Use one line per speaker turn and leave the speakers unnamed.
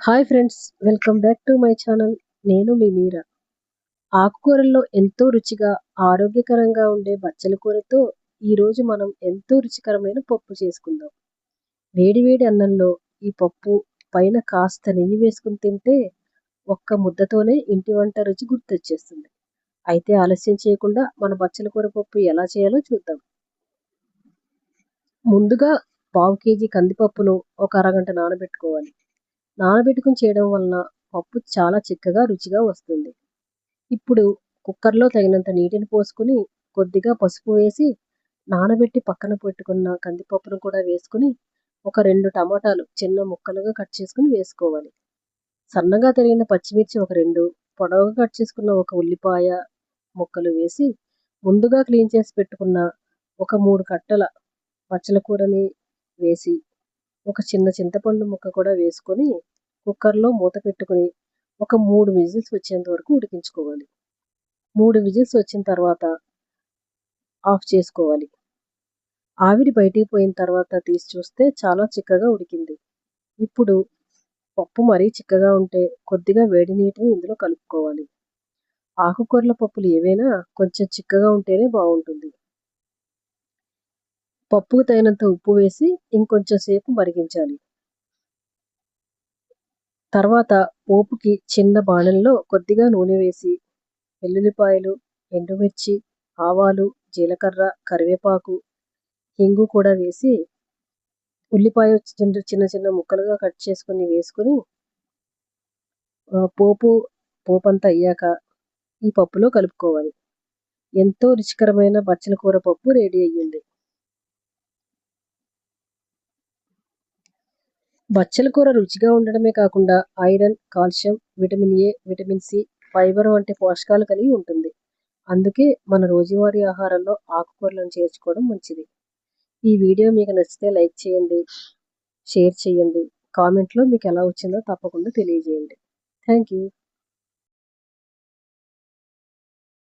Hi friends, welcome back to my channel. నేను మీ మీరా. ఆకుకూరల్లో ఎంతో రుచిగా, ఆరోగ్యకరంగా ఉండే బచ్చల కూరతో ఈరోజు మనం ఎంతో రుచికరమైన పప్పు చేసుకుందాం. వేడివేడి అన్నంలో ఈ పప్పు పైన కాస్త నెయ్యి వేసుకుని తింటే ఒక్క ముద్దతోనే ఇంటి వంట రుచి గుర్తొచ్చేస్తుంది. అయితే ఆలస్యం చేయకుండా మన బచ్చల కూర పప్పు ఎలా చేయాలో చూద్దాం. ముందుగా పావు కేజీ కందిపప్పును ఒక అరగంట నానబెట్టుకోవాలి. నానబెట్టుకుని చేయడం వలన పప్పు చాలా చిక్కగా రుచిగా వస్తుంది. ఇప్పుడు కుక్కర్లో తగినంత నీటిని పోసుకుని కొద్దిగా పసుపు వేసి నానబెట్టి పక్కన పెట్టుకున్న కందిపప్పును కూడా వేసుకుని ఒక 2 టమాటాలు చిన్న ముక్కలుగా కట్ చేసుకుని వేసుకోవాలి. సన్నగా తరిగిన పచ్చిమిర్చి ఒక 2, పొడవుగా కట్ చేసుకున్న ఒక ఉల్లిపాయ ముక్కలు వేసి ముందుగా క్లీన్ చేసి పెట్టుకున్న ఒక 3 కట్టల బచ్చల కూరని వేసి ఒక చిన్న చింతపండు ముక్క కూడా వేసుకొని కుక్కర్లో మూత పెట్టుకుని ఒక 3 విజిల్స్ వచ్చేంత వరకు ఉడికించుకోవాలి. 3 విజిల్స్ వచ్చిన తర్వాత ఆఫ్ చేసుకోవాలి. ఆవిరి బయటికి పోయిన తర్వాత తీసి చూస్తే చాలా చిక్కగా ఉడికింది. ఇప్పుడు పప్పు మరీ చిక్కగా ఉంటే కొద్దిగా వేడి నీటిని ఇందులో కలుపుకోవాలి. ఆకుకూరల పప్పులు ఏవైనా కొంచెం చిక్కగా ఉంటేనే బాగుంటుంది. పప్పుకు తగినంత ఉప్పు వేసి ఇంకొంచెం సేపు మరిగించాలి. తర్వాత పోపుకి చిన్న బాణంలో కొద్దిగా నూనె వేసి వెల్లుల్లిపాయలు, ఎండుమిర్చి, ఆవాలు, జీలకర్ర, కరివేపాకు, ఇంగు కూడా వేసి ఉల్లిపాయ చిన్న చిన్న ముక్కలుగా కట్ చేసుకుని వేసుకుని పోపంతా అయ్యాక ఈ పప్పులో కలుపుకోవాలి. ఎంతో రుచికరమైన బచ్చల కూర పప్పు రెడీ అయ్యింది. బచ్చల కూర రుచిగా ఉండడమే కాకుండా iron, calcium, vitamin A, vitamin C, fibre వంటి పోషకాలు కలిగి ఉంటుంది. అందుకే మన రోజువారీ ఆహారంలో ఆకుకూరలను చేర్చుకోవడం మంచిది. ఈ వీడియో మీకు నచ్చితే లైక్ చేయండి, షేర్ చేయండి, కామెంట్లో మీకు ఎలా వచ్చిందో తప్పకుండా తెలియజేయండి. Thank you.